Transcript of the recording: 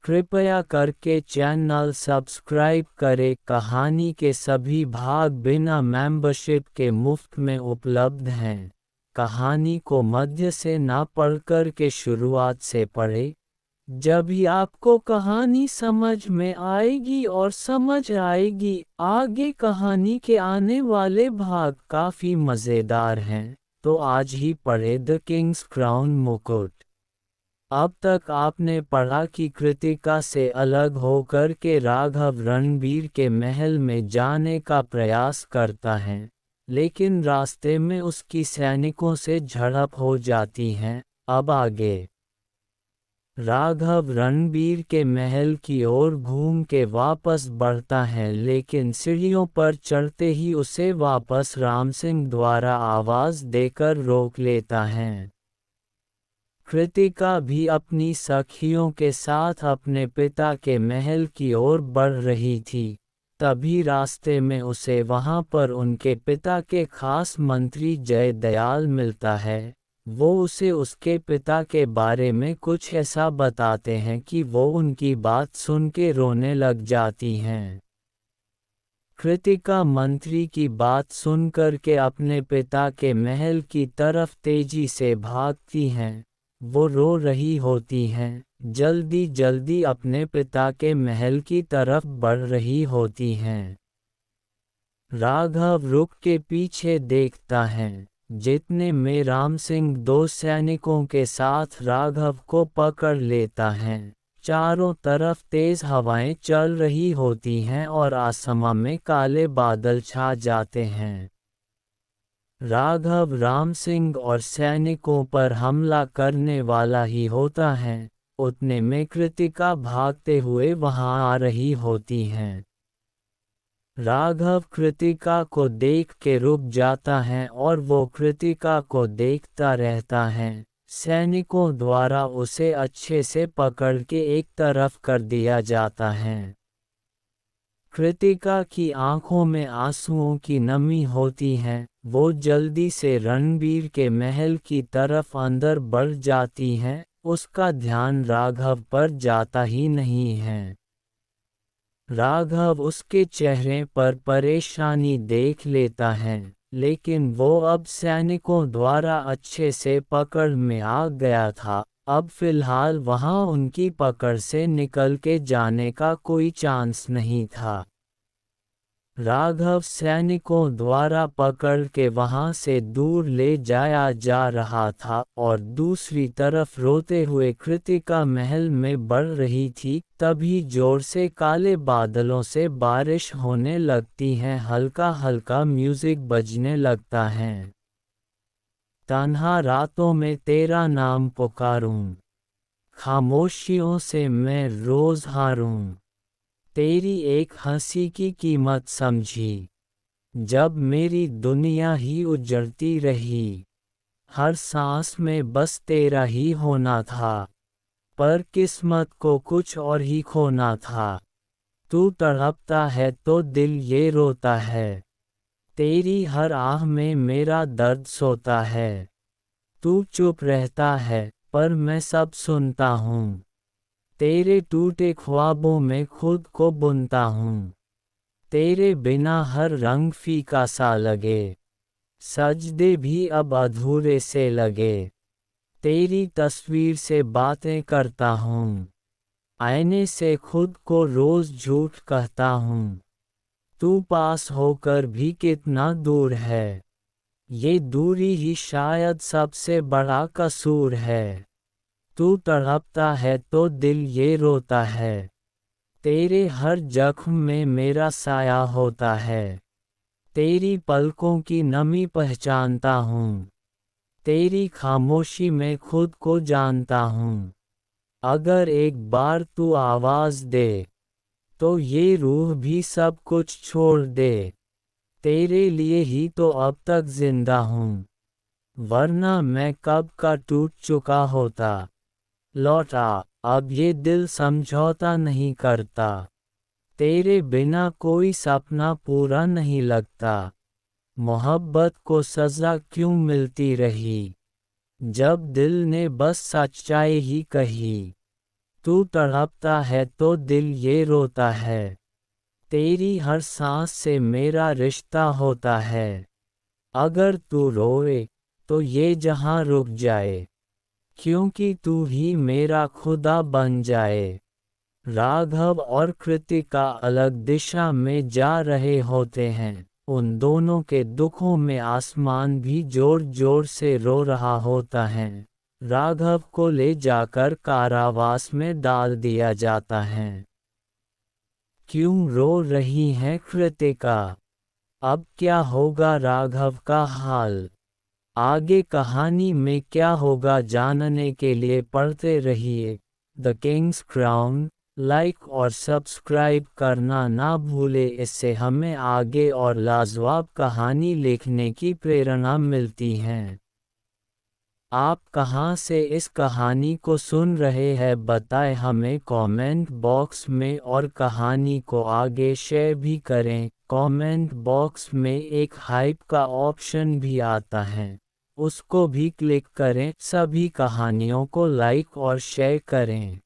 कृपया करके channel subscribe करें। कहानी के सभी भाग बिना मेंबरशिप के मुफ्त में उपलब्ध हैं। कहानी को मध्य से ना पढ़कर के शुरुआत से पढ़ें। जब ही आपको कहानी समझ में आएगी और समझ आएगी आगे कहानी के आने वाले भाग काफ़ी मज़ेदार हैं, तो आज ही पढ़े द किंग्स क्राउन मुकुट। अब तक आपने पढ़ा कि कृतिका से अलग होकर के राघव रणबीर के महल में जाने का प्रयास करता है, लेकिन रास्ते में उसकी सैनिकों से झड़प हो जाती है। अब आगे राघव रणबीर के महल की ओर घूम के वापस बढ़ता है, लेकिन सीढ़ियों पर चढ़ते ही उसे वापस रामसिंह द्वारा आवाज़ देकर रोक लेता है। कृतिका भी अपनी सखियों के साथ अपने पिता के महल की ओर बढ़ रही थी। तभी रास्ते में उसे वहां पर उनके पिता के खास मंत्री जय दयाल मिलता है। वो उसे उसके पिता के बारे में कुछ ऐसा बताते हैं कि वो उनकी बात सुन के रोने लग जाती हैं। कृतिका मंत्री की बात सुनकर के अपने पिता के महल की तरफ तेजी से भागती हैं। वो रो रही होती हैं, जल्दी जल्दी अपने पिता के महल की तरफ बढ़ रही होती हैं। राघव रुक के पीछे देखता है। जितने में रामसिंह दो सैनिकों के साथ राघव को पकड़ लेता है। चारों तरफ तेज हवाएं चल रही होती हैं और आसमान में काले बादल छा जाते हैं। राघव रामसिंह और सैनिकों पर हमला करने वाला ही होता है। उतने में कृतिका भागते हुए वहां आ रही होती हैं। राघव कृतिका को देख के रुक जाता है और वो कृतिका को देखता रहता है। सैनिकों द्वारा उसे अच्छे से पकड़ के एक तरफ कर दिया जाता है। कृतिका की आंखों में आंसुओं की नमी होती है। वो जल्दी से रणबीर के महल की तरफ अंदर बढ़ जाती हैं। उसका ध्यान राघव पर जाता ही नहीं है। राघव उसके चेहरे पर परेशानी देख लेता है, लेकिन वो अब सैनिकों द्वारा अच्छे से पकड़ में आ गया था। अब फिलहाल वहां उनकी पकड़ से निकल के जाने का कोई चांस नहीं था। राघव सैनिकों द्वारा पकड़ के वहां से दूर ले जाया जा रहा था और दूसरी तरफ रोते हुए कृतिका महल में बढ़ रही थी। तभी जोर से काले बादलों से बारिश होने लगती है, हल्का हल्का म्यूजिक बजने लगता है। तन्हा रातों में तेरा नाम पुकारूं, खामोशियों से मैं रोज हारूं। तेरी एक हंसी की कीमत समझी, जब मेरी दुनिया ही उजड़ती रही। हर सांस में बस तेरा ही होना था, पर किस्मत को कुछ और ही खोना था। तू तड़पता है तो दिल ये रोता है, तेरी हर आह में मेरा दर्द सोता है। तू चुप रहता है पर मैं सब सुनता हूँ, तेरे टूटे ख्वाबों में खुद को बुनता हूँ। तेरे बिना हर रंग फीका सा लगे, सजदे भी अब अधूरे से लगे। तेरी तस्वीर से बातें करता हूँ, आईने से खुद को रोज झूठ कहता हूँ। तू पास होकर भी कितना दूर है, ये दूरी ही शायद सबसे बड़ा कसूर है। तू तड़पता है तो दिल ये रोता है, तेरे हर जख्म में मेरा साया होता है। तेरी पलकों की नमी पहचानता हूँ, तेरी खामोशी में खुद को जानता हूँ। अगर एक बार तू आवाज़ दे, तो ये रूह भी सब कुछ छोड़ दे। तेरे लिए ही तो अब तक जिंदा हूँ, वरना मैं कब का टूट चुका होता। लौटा, अब ये दिल समझौता नहीं करता। तेरे बिना कोई सपना पूरा नहीं लगता। मोहब्बत को सज़ा क्यों मिलती रही, जब दिल ने बस सच्चाई ही कही। तू तड़पता है तो दिल ये रोता है। तेरी हर सांस से मेरा रिश्ता होता है। अगर तू रोए तो ये जहां रुक जाए, क्योंकि तू ही मेरा खुदा बन जाए। राघव और कृतिका अलग दिशा में जा रहे होते हैं। उन दोनों के दुखों में आसमान भी जोर जोर से रो रहा होता है। राघव को ले जाकर कारावास में डाल दिया जाता है। क्यों रो रही है कृतिका? अब क्या होगा राघव का हाल? आगे कहानी में क्या होगा जानने के लिए पढ़ते रहिए द किंग्स क्राउन। लाइक और सब्सक्राइब करना ना भूले, इससे हमें आगे और लाजवाब कहानी लिखने की प्रेरणा मिलती है। आप कहां से इस कहानी को सुन रहे हैं बताएं हमें कमेंट बॉक्स में, और कहानी को आगे शेयर भी करें। कमेंट बॉक्स में एक हाइप का ऑप्शन भी आता है, उसको भी क्लिक करें। सभी कहानियों को लाइक और शेयर करें।